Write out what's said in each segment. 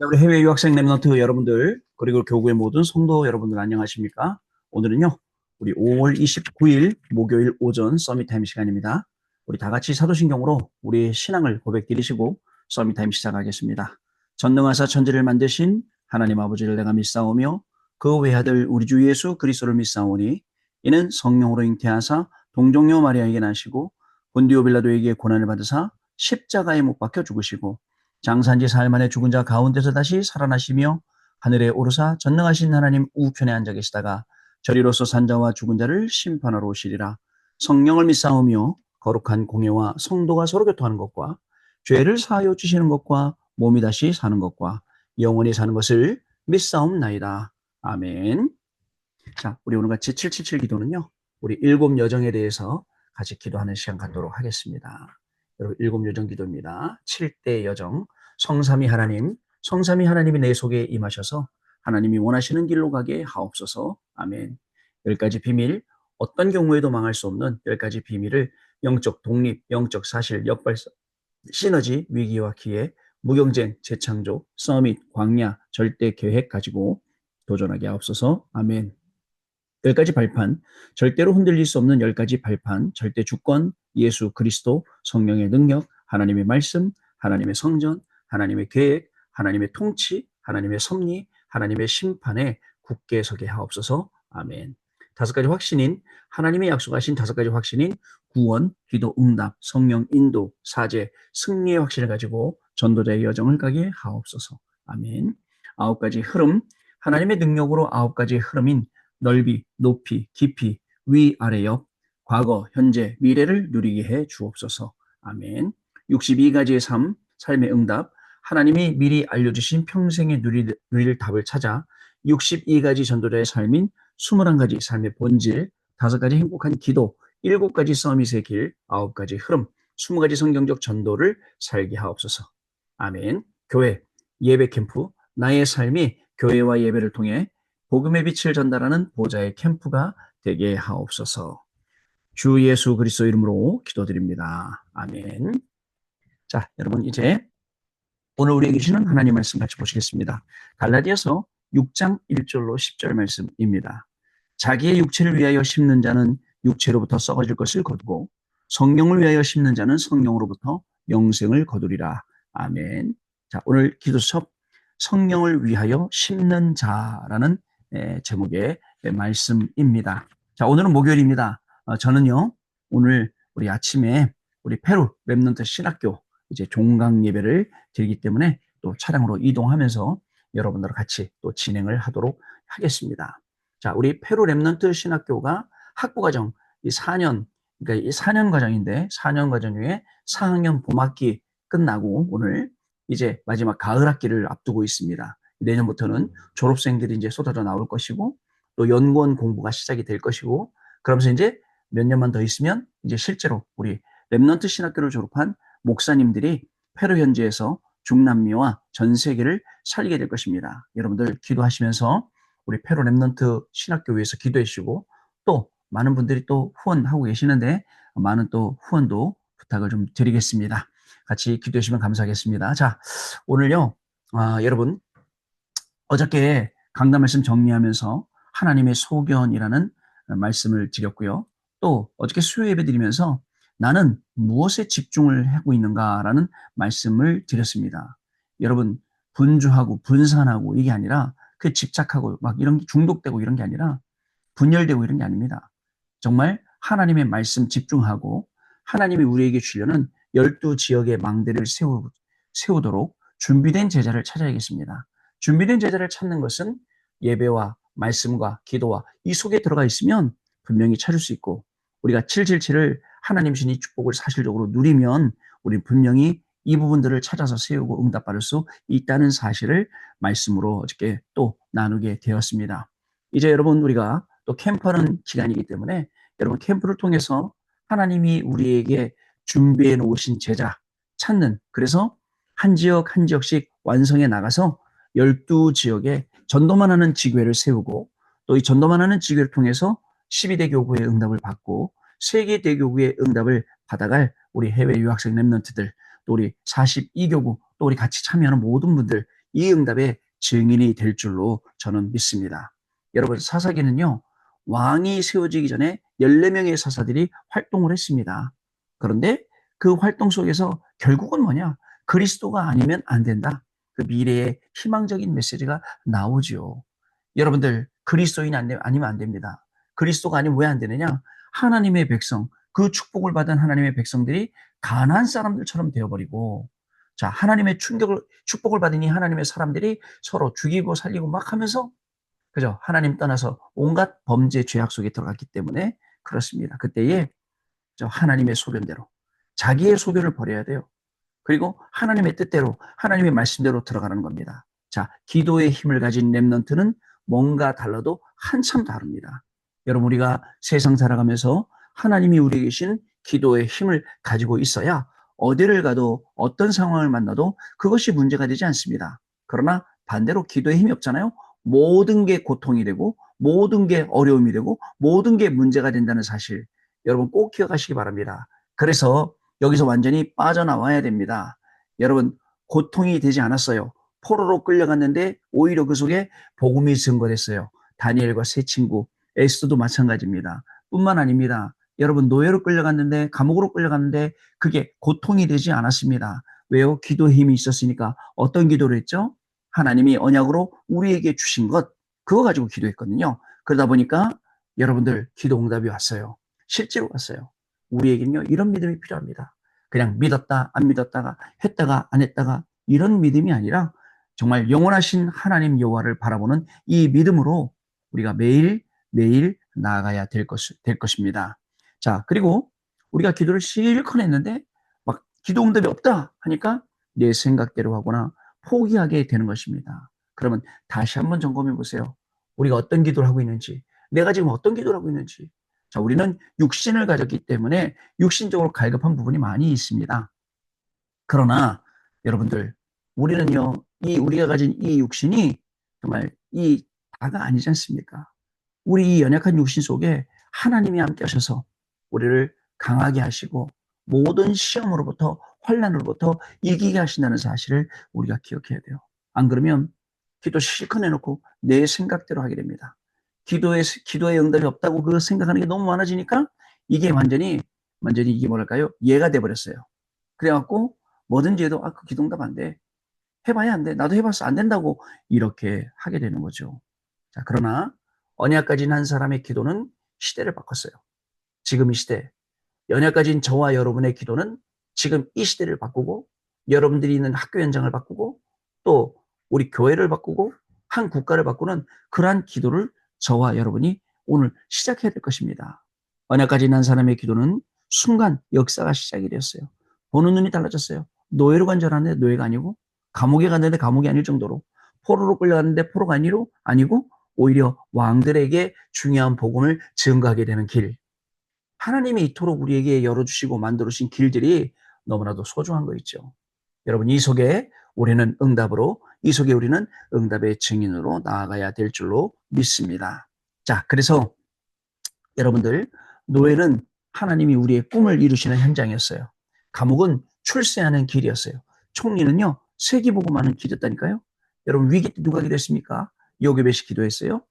자, 우리 해외 유학생 랩런트 여러분들, 그리고 교구의 모든 성도 여러분들 안녕하십니까? 오늘은요, 우리 5월 29일 목요일 오전 서밋타임 시간입니다. 우리 다 같이 사도신경으로 우리 신앙을 고백드리시고 서밋타임 시작하겠습니다. 전능하사 천지를 만드신 하나님 아버지를 내가 믿사오며 그 외아들 우리 주 예수 그리스도를 믿사오니 이는 성령으로 잉태하사 동정녀 마리아에게 나시고 본디오 빌라도에게 고난을 받으사 십자가에 못 박혀 죽으시고 장사한 지 사흘 만에 죽은 자 가운데서 다시 살아나시며 하늘에 오르사 전능하신 하나님 우편에 앉아 계시다가 저리로서 산자와 죽은 자를 심판하러 오시리라. 성령을 믿사오며 거룩한 공예와 성도가 서로 교통하는 것과 죄를 사하여 주시는 것과 몸이 다시 사는 것과 영원히 사는 것을 믿사옵나이다. 아멘. 자, 우리 오늘 같이 777 기도는요, 우리 일곱 여정에 대해서 같이 기도하는 시간 갖도록 하겠습니다. 여러분, 일곱 여정 기도입니다. 7대 여정. 성삼위 하나님이 내 속에 임하셔서 하나님이 원하시는 길로 가게 하옵소서. 아멘. 10가지 비밀, 어떤 경우에도 망할 수 없는 10가지 비밀을 영적 독립, 영적 사실, 역발상, 시너지, 위기와 기회, 무경쟁, 재창조, 서밋, 광야, 절대 계획 가지고 도전하게 하옵소서. 아멘. 10가지 발판, 절대로 흔들릴 수 없는 10가지 발판, 절대 주권, 예수 그리스도, 성령의 능력, 하나님의 말씀, 하나님의 성전, 하나님의 계획, 하나님의 통치, 하나님의 섭리, 하나님의 심판에 굳게 서게 하옵소서. 아멘. 5가지 확신인, 하나님의 약속하신 5가지 확신인 구원, 기도 응답, 성령 인도, 사제, 승리의 확신을 가지고 전도자의 여정을 가게 하옵소서. 아멘. 9가지 흐름, 하나님의 능력으로 9가지 흐름인 넓이, 높이, 깊이, 위, 아래, 옆, 과거, 현재, 미래를 누리게 해 주옵소서. 아멘. 62가지의 삶, 삶의 응답, 하나님이 미리 알려주신 평생에 누릴 답을 찾아 62가지 전도자의 삶인 21가지 삶의 본질, 5가지 행복한 기도, 7가지 서밋의 길, 9가지 흐름, 20가지 성경적 전도를 살게 하옵소서. 아멘. 교회, 예배 캠프, 나의 삶이 교회와 예배를 통해 복음의 빛을 전달하는 보좌의 캠프가 되게 하옵소서. 주 예수 그리스도 이름으로 기도드립니다. 아멘. 자, 여러분 이제 오늘 우리에게 주시는 하나님 말씀 같이 보시겠습니다. 갈라디아서 6장 1절로 10절 말씀입니다. 자기의 육체를 위하여 심는 자는 육체로부터 썩어질 것을 거두고 성령을 위하여 심는 자는 성령으로부터 영생을 거두리라. 아멘. 자, 오늘 기도수첩 성령을 위하여 심는 자라는 제목의 말씀입니다. 자, 오늘은 목요일입니다. 저는요, 오늘 우리 아침에 우리 페루 렘넌트 신학교 이제 종강 예배를 드리기 때문에 또 차량으로 이동하면서 여러분들과 같이 또 진행을 하도록 하겠습니다. 자, 우리 페루 렘넌트 신학교가 학부과정 이 4년, 그러니까 이 4년 과정인데 4년 과정 중에 4학년 봄학기 끝나고 오늘 이제 마지막 가을 학기를 앞두고 있습니다. 내년부터는 졸업생들이 이제 쏟아져 나올 것이고 또 연구원 공부가 시작이 될 것이고 그러면서 이제 몇 년만 더 있으면 이제 실제로 우리 렘넌트 신학교를 졸업한 목사님들이 페루 현지에서 중남미와 전 세계를 살게 될 것입니다. 여러분들 기도하시면서 우리 페루 렘넌트 신학교 위해서 기도해 주시고 또 많은 분들이 또 후원하고 계시는데 많은 또 후원도 부탁을 좀 드리겠습니다. 같이 기도해 주시면 감사하겠습니다. 자, 오늘요, 여러분, 어저께 강단 말씀 정리하면서 하나님의 소견이라는 말씀을 드렸고요. 또 어저께 수요 예배 드리면서 나는 무엇에 집중을 하고 있는가라는 말씀을 드렸습니다. 여러분, 분주하고 분산하고 이게 아니라 그 집착하고 막 이런 게 중독되고 이런 게 아니라 분열되고 이런 게 아닙니다. 정말 하나님의 말씀 집중하고 하나님이 우리에게 주려는 12지역의 망대를 세우도록 준비된 제자를 찾아야겠습니다. 준비된 제자를 찾는 것은 예배와 말씀과 기도와 이 속에 들어가 있으면 분명히 찾을 수 있고 우리가 777을 하나님 신이 축복을 사실적으로 누리면 우리 분명히 이 부분들을 찾아서 세우고 응답받을 수 있다는 사실을 말씀으로 어저께 또 나누게 되었습니다. 이제 여러분 우리가 또 캠프하는 기간이기 때문에 여러분 캠프를 통해서 하나님이 우리에게 준비해 놓으신 제자 찾는 그래서 한 지역 한 지역씩 완성해 나가서 12지역에 전도만 하는 지교회를 세우고 또 이 전도만 하는 지교회를 통해서 12대 교구의 응답을 받고 세계 대교구의 응답을 받아갈 우리 해외 유학생 랩런트들 또 우리 42교구 또 우리 같이 참여하는 모든 분들 이 응답의 증인이 될 줄로 저는 믿습니다. 여러분, 사사기는요, 왕이 세워지기 전에 14명의 사사들이 활동을 했습니다. 그런데 그 활동 속에서 결국은 뭐냐? 그리스도가 아니면 안 된다. 그 미래의 희망적인 메시지가 나오죠. 여러분들, 그리스도인이 아니면 안 됩니다. 그리스도가 아니면 왜 안 되느냐? 하나님의 백성, 그 축복을 받은 하나님의 백성들이 가난한 사람들처럼 되어버리고, 자, 하나님의 축복을 받으니 하나님의 사람들이 서로 죽이고 살리고 막 하면서, 그죠? 하나님 떠나서 온갖 범죄 죄악 속에 들어갔기 때문에 그렇습니다. 그때에 하나님의 소견대로, 자기의 소견을 버려야 돼요. 그리고 하나님의 뜻대로, 하나님의 말씀대로 들어가는 겁니다. 자, 기도의 힘을 가진 렘넌트는 뭔가 달라도 한참 다릅니다. 여러분, 우리가 세상 살아가면서 하나님이 우리에게 계신 기도의 힘을 가지고 있어야 어디를 가도 어떤 상황을 만나도 그것이 문제가 되지 않습니다. 그러나 반대로 기도의 힘이 없잖아요. 모든 게 고통이 되고 모든 게 어려움이 되고 모든 게 문제가 된다는 사실, 여러분 꼭 기억하시기 바랍니다. 그래서 여기서 완전히 빠져나와야 됩니다. 여러분, 고통이 되지 않았어요. 포로로 끌려갔는데 오히려 그 속에 복음이 증거됐어요. 다니엘과 세 친구, 에스더도 마찬가지입니다. 뿐만 아닙니다. 여러분, 노예로 끌려갔는데, 감옥으로 끌려갔는데 그게 고통이 되지 않았습니다. 왜요? 기도의 힘이 있었으니까. 어떤 기도를 했죠? 하나님이 언약으로 우리에게 주신 것, 그거 가지고 기도했거든요. 그러다 보니까 여러분들 기도 응답이 왔어요. 실제로 왔어요. 우리에게는요, 이런 믿음이 필요합니다. 그냥 믿었다, 안 믿었다가, 했다가, 안 했다가, 이런 믿음이 아니라 정말 영원하신 하나님 여호와를 바라보는 이 믿음으로 우리가 매일 나아가야 될 것입니다. 자, 그리고 우리가 기도를 실컷 했는데 막 기도 응답이 없다 하니까 내 생각대로 하거나 포기하게 되는 것입니다. 그러면 다시 한번 점검해 보세요. 우리가 어떤 기도를 하고 있는지, 내가 지금 어떤 기도를 하고 있는지. 자, 우리는 육신을 가졌기 때문에 육신적으로 갈급한 부분이 많이 있습니다. 그러나 여러분들, 우리는요, 우리가 가진 이 육신이 정말 이 다가 아니지 않습니까? 우리 이 연약한 육신 속에 하나님이 함께 하셔서 우리를 강하게 하시고 모든 시험으로부터, 환난으로부터 이기게 하신다는 사실을 우리가 기억해야 돼요. 안 그러면 기도 실컷 해놓고 내 생각대로 하게 됩니다. 기도의 응답이 없다고 그 생각하는 게 너무 많아지니까 이게 완전히 이게 뭐랄까요? 예가 돼버렸어요. 그래갖고 뭐든지 해도 그 기도 응답 안 돼. 해봐야 안 돼. 나도 해봤어. 안 된다고 이렇게 하게 되는 거죠. 자, 그러나 언약 가진 한 사람의 기도는 시대를 바꿨어요. 지금 이 시대, 언약 가진 저와 여러분의 기도는 지금 이 시대를 바꾸고, 여러분들이 있는 학교 현장을 바꾸고, 또 우리 교회를 바꾸고 한 국가를 바꾸는 그러한 기도를 저와 여러분이 오늘 시작해야 될 것입니다. 언약 가진 한 사람의 기도는 순간 역사가 시작이 되었어요. 보는 눈이 달라졌어요. 노예로 간 줄 알았는데 노예가 아니고, 감옥에 갔는데 감옥이 아닐 정도로, 포로로 끌려갔는데 포로가 아니고 오히려 왕들에게 중요한 복음을 증거하게 되는 길. 하나님이 이토록 우리에게 열어주시고 만들어주신 길들이 너무나도 소중한 거 있죠. 여러분, 이 속에 우리는 응답의 증인으로 나아가야 될 줄로 믿습니다. 자, 그래서 여러분들, 노예는 하나님이 우리의 꿈을 이루시는 현장이었어요. 감옥은 출세하는 길이었어요. 총리는요, 세기복음하는 길이었다니까요. 여러분, 위기 때 누가 기도했습니까? 요괴벳이 기도했어요.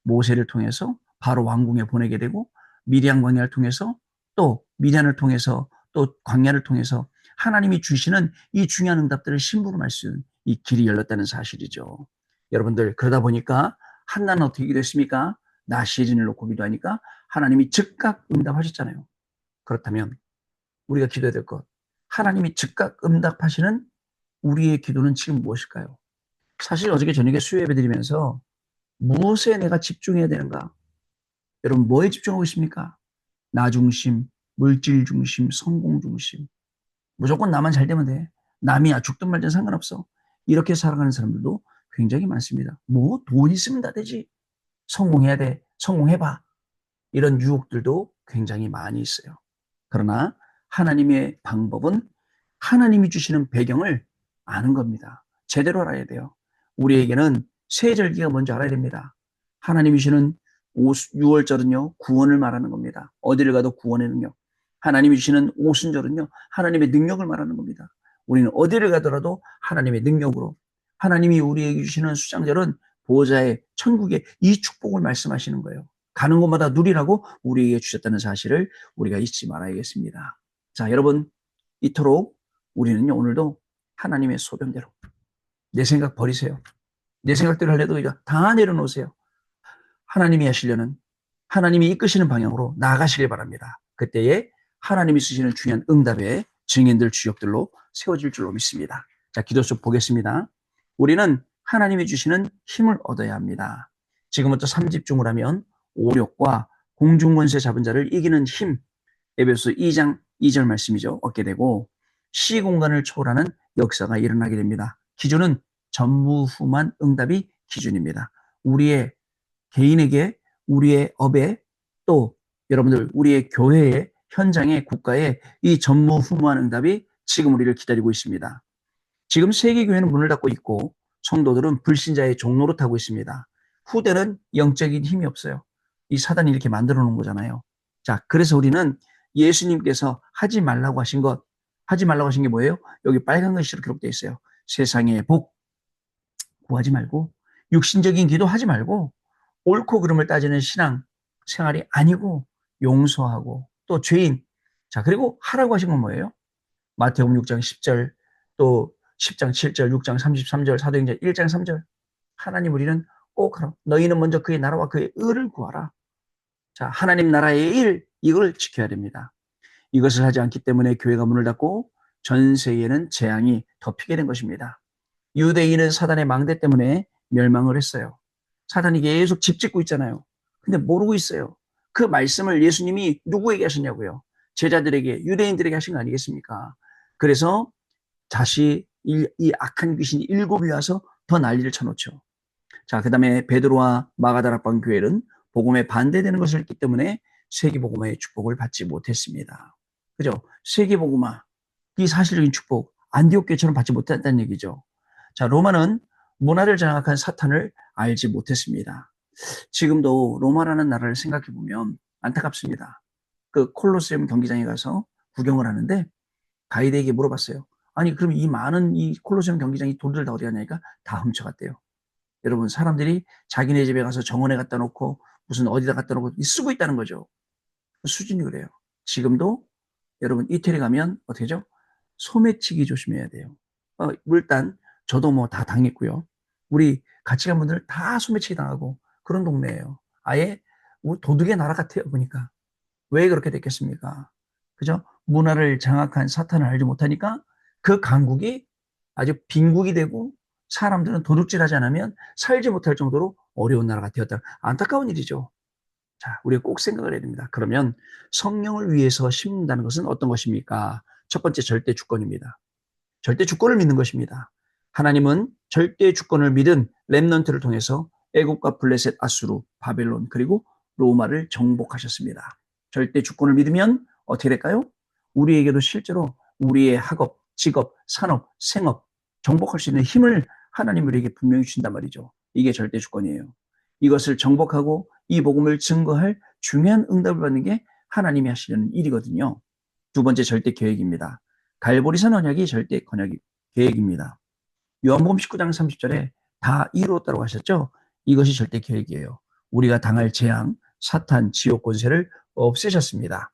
모세를 통해서 바로 왕궁에 보내게 되고, 미디안 광야를 통해서, 또 미디안을 통해서, 또 광야를 통해서 하나님이 주시는 이 중요한 응답들을 심부름할 수 있는 이 길이 열렸다는 사실이죠. 여러분들, 그러다 보니까 한나는 어떻게 기도했습니까? 낮 시즌을 놓고 기도하니까 하나님이 즉각 응답하셨잖아요. 그렇다면 우리가 기도해야 될 것, 하나님이 즉각 응답하시는 우리의 기도는 지금 무엇일까요? 사실 어저께 저녁에 수요 예배 드리면서 무엇에 내가 집중해야 되는가? 여러분, 뭐에 집중하고 있습니까? 나 중심, 물질 중심, 성공 중심. 무조건 나만 잘 되면 돼. 남이야 죽든 말든 상관없어. 이렇게 살아가는 사람들도 굉장히 많습니다. 뭐 돈 있으면 다 되지. 성공해야 돼. 성공해봐. 이런 유혹들도 굉장히 많이 있어요. 그러나 하나님의 방법은 하나님이 주시는 배경을 아는 겁니다. 제대로 알아야 돼요. 우리에게는 세절기가 뭔지 알아야 됩니다. 하나님이 주시는 6월절은요, 구원을 말하는 겁니다. 어디를 가도 구원의 능력. 하나님이 주시는 오순절은요, 하나님의 능력을 말하는 겁니다. 우리는 어디를 가더라도 하나님의 능력으로, 하나님이 우리에게 주시는 수장절은 보호자의 천국의 이 축복을 말씀하시는 거예요. 가는 곳마다 누리라고 우리에게 주셨다는 사실을 우리가 잊지 말아야겠습니다. 자, 여러분, 이토록 우리는요, 오늘도 하나님의 소견대로 내 생각 버리세요. 내 생각대로 하려도 다 내려놓으세요. 하나님이 하시려는, 하나님이 이끄시는 방향으로 나아가시길 바랍니다. 그때에 하나님이 쓰시는 중요한 응답의 증인들, 주역들로 세워질 줄로 믿습니다. 자, 기도 속 보겠습니다. 우리는 하나님이 주시는 힘을 얻어야 합니다. 지금부터 3집중을 하면 오력과 공중권세 잡은 자를 이기는 힘, 에베소 2장 2절 말씀이죠. 얻게 되고 시공간을 초월하는 역사가 일어나게 됩니다. 기준은 전무후무한 응답이 기준입니다. 우리의 개인에게, 우리의 업에, 또 여러분들 우리의 교회의 현장에, 국가에 이 전무후무한 응답이 지금 우리를 기다리고 있습니다. 지금 세계교회는 문을 닫고 있고 성도들은 불신자의 종로로 타고 있습니다. 후대는 영적인 힘이 없어요. 이 사단이 이렇게 만들어 놓은 거잖아요. 자, 그래서 우리는 예수님께서 하지 말라고 하신 것, 하지 말라고 하신 게 뭐예요? 여기 빨간 글씨로 기록되어 있어요. 세상의 복 구하지 말고, 육신적인 기도 하지 말고, 옳고 그름을 따지는 신앙 생활이 아니고 용서하고 또 죄인. 자, 그리고 하라고 하신 건 뭐예요? 마태복음 6장 10절, 또 10장 7절, 6장 33절, 사도행전 1장 3절. 하나님 우리는 꼭 하라. 너희는 먼저 그의 나라와 그의 의를 구하라. 자, 하나님 나라의 일, 이걸 지켜야 됩니다. 이것을 하지 않기 때문에 교회가 문을 닫고 전 세계에는 재앙이 덮이게 된 것입니다. 유대인은 사단의 망대 때문에 멸망을 했어요. 사단이 계속 집 짓고 있잖아요. 근데 모르고 있어요. 그 말씀을 예수님이 누구에게 하셨냐고요? 제자들에게, 유대인들에게 하신 거 아니겠습니까? 그래서 다시 이 악한 귀신이 7이 와서 더 난리를 쳐놓죠. 자, 그 다음에 베드로와 마가다락방 교회는 복음에 반대되는 것을 했기 때문에 세계복음화의 축복을 받지 못했습니다. 그죠? 세계복음화, 이 사실적인 축복, 안디옥 교회처럼 받지 못했다는 얘기죠. 자, 로마는 문화를 장악한 사탄을 알지 못했습니다. 지금도 로마라는 나라를 생각해 보면 안타깝습니다. 그 콜로세움 경기장에 가서 구경을 하는데 가이드에게 물어봤어요. 아니, 그럼 이 많은 이 콜로세움 경기장이 돈들 다 어디 갔냐니까 다 훔쳐갔대요. 여러분, 사람들이 자기네 집에 가서 정원에 갖다 놓고 무슨 어디다 갖다 놓고 쓰고 있다는 거죠. 수준이 그래요. 지금도 여러분 이태리 가면 어떻게 하죠? 소매치기 조심해야 돼요. 일단 저도 뭐 다 당했고요. 우리 같이 간 분들 다 소매치기 당하고 그런 동네예요. 아예 도둑의 나라 같아요, 보니까. 왜 그렇게 됐겠습니까? 그죠? 문화를 장악한 사탄을 알지 못하니까 그 강국이 아주 빈국이 되고 사람들은 도둑질하지 않으면 살지 못할 정도로 어려운 나라가 되었다. 안타까운 일이죠. 자, 우리가 꼭 생각을 해야 됩니다. 그러면 성령을 위해서 심는다는 것은 어떤 것입니까? 첫 번째 절대 주권입니다. 절대 주권을 믿는 것입니다. 하나님은 절대 주권을 믿은 렘넌트를 통해서 애국과 블레셋, 아수르, 바벨론 그리고 로마를 정복하셨습니다. 절대 주권을 믿으면 어떻게 될까요? 우리에게도 실제로 우리의 학업, 직업, 산업, 생업 정복할 수 있는 힘을 하나님 우리에게 분명히 주신단 말이죠. 이게 절대 주권이에요. 이것을 정복하고 이 복음을 증거할 중요한 응답을 받는 게 하나님이 하시려는 일이거든요. 두 번째 절대 계획입니다. 갈보리산 언약이 절대 계획입니다. 요한복음 19장 30절에 다 이루었다고 하셨죠? 이것이 절대 계획이에요. 우리가 당할 재앙, 사탄, 지옥 권세를 없애셨습니다.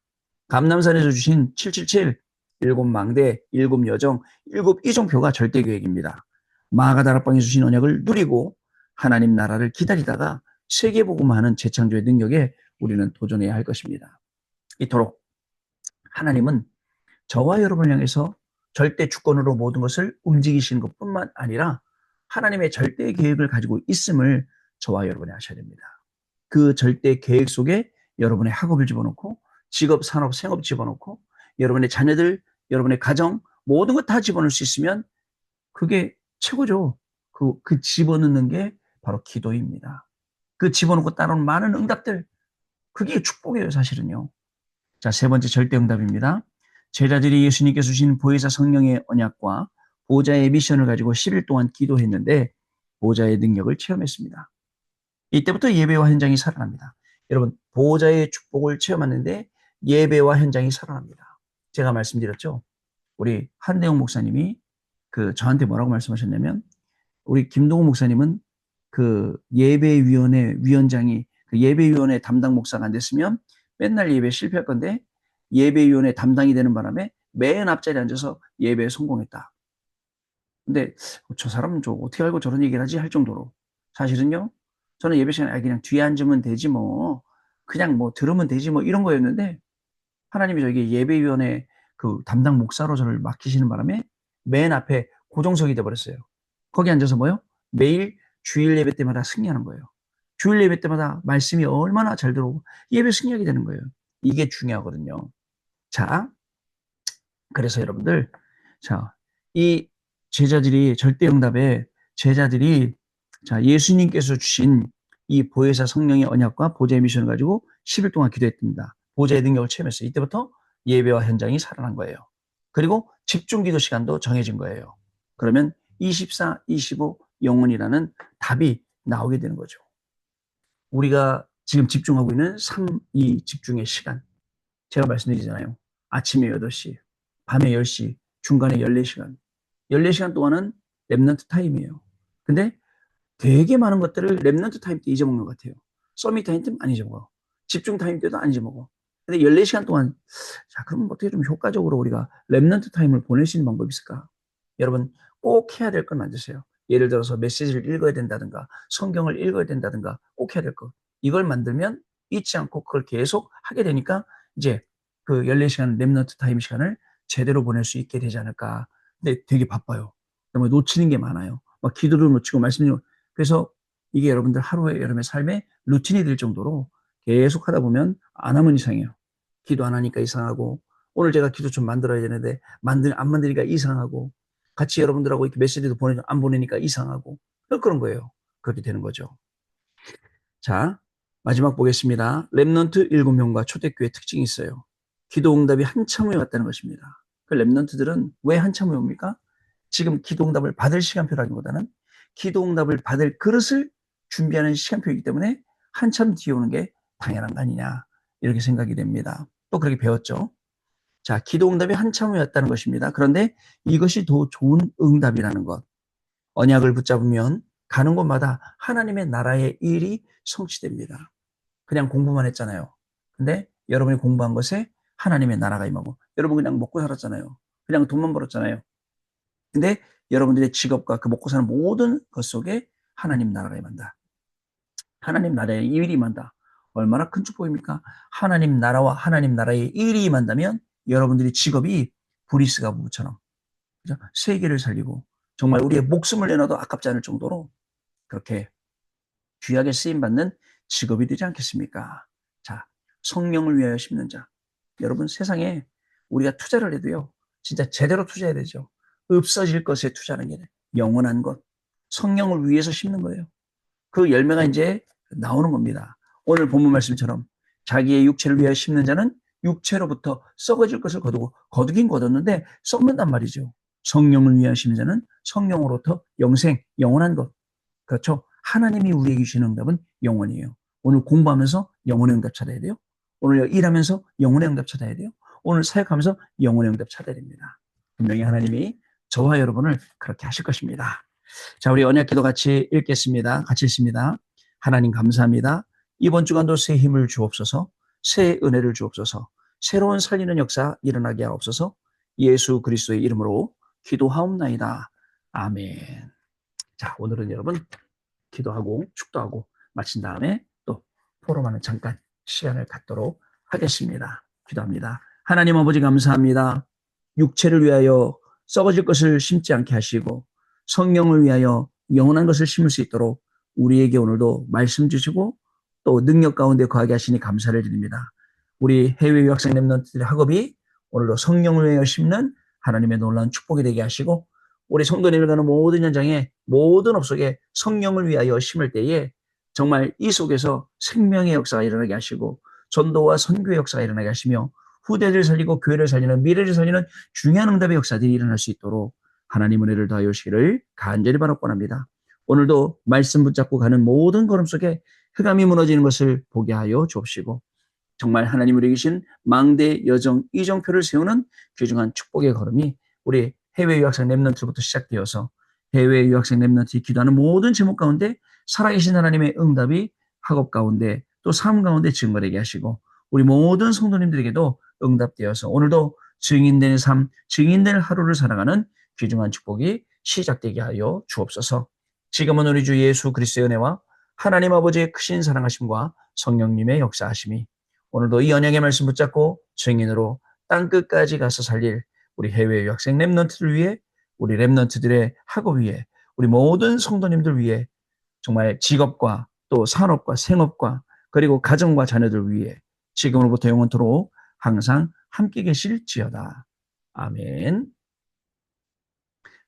감람산에서 주신 777, 7망대, 7여정, 7이종표가 절대 계획입니다. 마가다락방에 주신 언약을 누리고 하나님 나라를 기다리다가 세계복음화하는 재창조의 능력에 우리는 도전해야 할 것입니다. 이토록 하나님은 저와 여러분을 향해서 절대 주권으로 모든 것을 움직이시는 것뿐만 아니라 하나님의 절대 계획을 가지고 있음을 저와 여러분이 아셔야 됩니다. 그 절대 계획 속에 여러분의 학업을 집어넣고 직업, 산업, 생업 집어넣고 여러분의 자녀들, 여러분의 가정 모든 것 다 집어넣을 수 있으면 그게 최고죠. 그 집어넣는 게 바로 기도입니다. 그 집어넣고 따라오는 많은 응답들, 그게 축복이에요, 사실은요. 자, 세 번째 절대 응답입니다. 제자들이 예수님께서 주신 보혜사 성령의 언약과 보좌의 미션을 가지고 10일 동안 기도했는데 보좌의 능력을 체험했습니다. 이때부터 예배와 현장이 살아납니다. 여러분, 보좌의 축복을 체험하는데 예배와 현장이 살아납니다. 제가 말씀드렸죠. 우리 한대웅 목사님이 저한테 뭐라고 말씀하셨냐면 우리 김동호 목사님은 그 예배위원회 위원장이 그 예배위원회 담당 목사가 안 됐으면 맨날 예배 실패할 건데 예배위원회 담당이 되는 바람에 맨 앞자리에 앉아서 예배에 성공했다. 근데 저 사람은 저 어떻게 알고 저런 얘기를 하지 할 정도로 사실은요. 저는 예배 시간에 그냥 뒤에 앉으면 되지 뭐 그냥 뭐 들으면 되지 뭐 이런 거였는데 하나님이 저에게 예배위원회 그 담당 목사로 저를 맡기시는 바람에 맨 앞에 고정석이 돼버렸어요. 거기 앉아서 뭐요? 매일 주일 예배 때마다 승리하는 거예요. 주일 예배 때마다 말씀이 얼마나 잘 들어오고 예배 승리하게 되는 거예요. 이게 중요하거든요. 자, 그래서 여러분들, 자, 이 제자들이 절대응답에 제자들이 자, 예수님께서 주신 이 보혜사 성령의 언약과 보좌의 미션을 가지고 10일 동안 기도했답니다. 보좌의 능력을 체험했어요. 이때부터 예배와 현장이 살아난 거예요. 그리고 집중 기도 시간도 정해진 거예요. 그러면 24, 25 영혼이라는 답이 나오게 되는 거죠. 우리가 지금 집중하고 있는 3, 2 집중의 시간. 제가 말씀드리잖아요. 아침에 8시, 밤에 10시, 중간에 14시간. 14시간 동안은 랩넌트 타임이에요. 근데 되게 많은 것들을 랩넌트 타임 때 잊어먹는 것 같아요. 서밋 타임 때는 안 잊어먹어. 집중 타임 때도 안 잊어먹어. 근데 14시간 동안, 자, 그럼 어떻게 좀 효과적으로 우리가 랩넌트 타임을 보낼 수 있는 방법이 있을까? 여러분, 꼭 해야 될 걸 만드세요. 예를 들어서 메시지를 읽어야 된다든가, 성경을 읽어야 된다든가, 꼭 해야 될 거. 이걸 만들면 잊지 않고 그걸 계속 하게 되니까 이제 그 14시간 랩넌트 타임 시간을 제대로 보낼 수 있게 되지 않을까. 근데 되게 바빠요. 정말 놓치는 게 많아요. 막 기도도 놓치고 말씀도. 그래서 이게 여러분들 하루의 여러분의 삶에 루틴이 될 정도로 계속 하다 보면 안 하면 이상해요. 기도 안 하니까 이상하고 오늘 제가 기도 좀 만들어야 되는데 안 만드니까 이상하고 같이 여러분들하고 이렇게 메시지도 안 보내니까 이상하고 그런 거예요. 그렇게 되는 거죠. 자, 마지막 보겠습니다. 랩넌트 7명과 초대교회 특징이 있어요. 기도 응답이 한참 후에 왔다는 것입니다. 그 랩넌트들은 왜 한참 후에 옵니까? 지금 기도 응답을 받을 시간표라기보다는 기도 응답을 받을 그릇을 준비하는 시간표이기 때문에 한참 뒤에 오는 게 당연한 거 아니냐 이렇게 생각이 됩니다. 또 그렇게 배웠죠. 자, 기도 응답이 한참 후에 왔다는 것입니다. 그런데 이것이 더 좋은 응답이라는 것. 언약을 붙잡으면 가는 곳마다 하나님의 나라의 일이 성취됩니다. 그냥 공부만 했잖아요. 근데 여러분이 공부한 것에 하나님의 나라가 임하고 여러분 그냥 먹고 살았잖아요. 그냥 돈만 벌었잖아요. 근데 여러분들의 직업과 그 먹고 사는 모든 것 속에 하나님 나라가 임한다. 하나님 나라의 일이 임한다. 얼마나 큰 축복입니까? 하나님 나라와 하나님 나라의 일이 임한다면 여러분들의 직업이 브리스가 부부처럼 그죠? 세계를 살리고 정말 우리의 목숨을 내놔도 아깝지 않을 정도로 그렇게 귀하게 쓰임받는 직업이 되지 않겠습니까? 자, 성령을 위하여 심는 자. 여러분 세상에 우리가 투자를 해도요. 진짜 제대로 투자해야 되죠. 없어질 것에 투자하는 게 영원한 것. 성령을 위해서 심는 거예요. 그 열매가 이제 나오는 겁니다. 오늘 본문 말씀처럼 자기의 육체를 위하여 심는 자는 육체로부터 썩어질 것을 거두긴 거뒀는데 썩는단 말이죠. 성령을 위하여 심는 자는 성령으로부터 영생, 영원한 것. 그렇죠? 하나님이 우리에게 주시는 응답은 영원이에요. 오늘 공부하면서 영혼의 응답 찾아야 돼요. 오늘 일하면서 영혼의 응답 찾아야 돼요. 오늘 사역하면서 영혼의 응답 찾아야 됩니다. 분명히 하나님이 저와 여러분을 그렇게 하실 것입니다. 자, 우리 언약 기도 같이 읽겠습니다. 같이 읽습니다. 하나님 감사합니다. 이번 주간도 새 힘을 주옵소서, 새 은혜를 주옵소서, 새로운 살리는 역사 일어나게 하옵소서, 예수 그리스도의 이름으로 기도하옵나이다. 아멘. 자, 오늘은 여러분 기도하고 축도하고 마친 다음에 또 포럼하는 잠깐 시간을 갖도록 하겠습니다. 기도합니다. 하나님 아버지 감사합니다. 육체를 위하여 썩어질 것을 심지 않게 하시고 성령을 위하여 영원한 것을 심을 수 있도록 우리에게 오늘도 말씀 주시고 또 능력 가운데 거하게 하시니 감사를 드립니다. 우리 해외 유학생 랩런트들의 학업이 오늘도 성령을 위하여 심는 하나님의 놀라운 축복이 되게 하시고 우리 성도님을 가는 모든 현장에 모든 업 속에 성령을 위하여 심을 때에 정말 이 속에서 생명의 역사가 일어나게 하시고 전도와 선교의 역사가 일어나게 하시며 후대를 살리고 교회를 살리는 미래를 살리는 중요한 응답의 역사들이 일어날 수 있도록 하나님 은혜를 더하여 주시기를 간절히 바라고 합니다. 오늘도 말씀 붙잡고 가는 모든 걸음 속에 흑암이 무너지는 것을 보게 하여 주옵시고 정말 하나님 우리에게 주신 망대 여정 이정표를 세우는 귀중한 축복의 걸음이 우리 해외 유학생 랩런트부터 시작되어서 해외 유학생 랩런트에 기도하는 모든 제목 가운데 살아계신 하나님의 응답이 학업 가운데 또 삶 가운데 증거되게 하시고 우리 모든 성도님들에게도 응답되어서 오늘도 증인된 삶, 증인된 하루를 살아가는 귀중한 축복이 시작되게 하여 주옵소서. 지금은 우리 주 예수 그리스도의 은혜와 하나님 아버지의 크신 사랑하심과 성령님의 역사하심이 오늘도 이 언약의 말씀 붙잡고 증인으로 땅끝까지 가서 살릴 우리 해외 유학생 랩런트들 위해 우리 랩런트들의 학업 위해 우리 모든 성도님들 위해 정말 직업과 또 산업과 생업과 그리고 가정과 자녀들 위해 지금으로부터 영원토록 항상 함께 계실지어다. 아멘.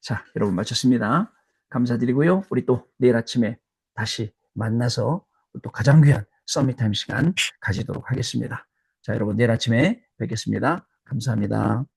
자, 여러분 마쳤습니다. 감사드리고요. 우리 또 내일 아침에 다시 만나서 또 가장 귀한 서밋타임 시간 가지도록 하겠습니다. 자, 여러분 내일 아침에 뵙겠습니다. 감사합니다.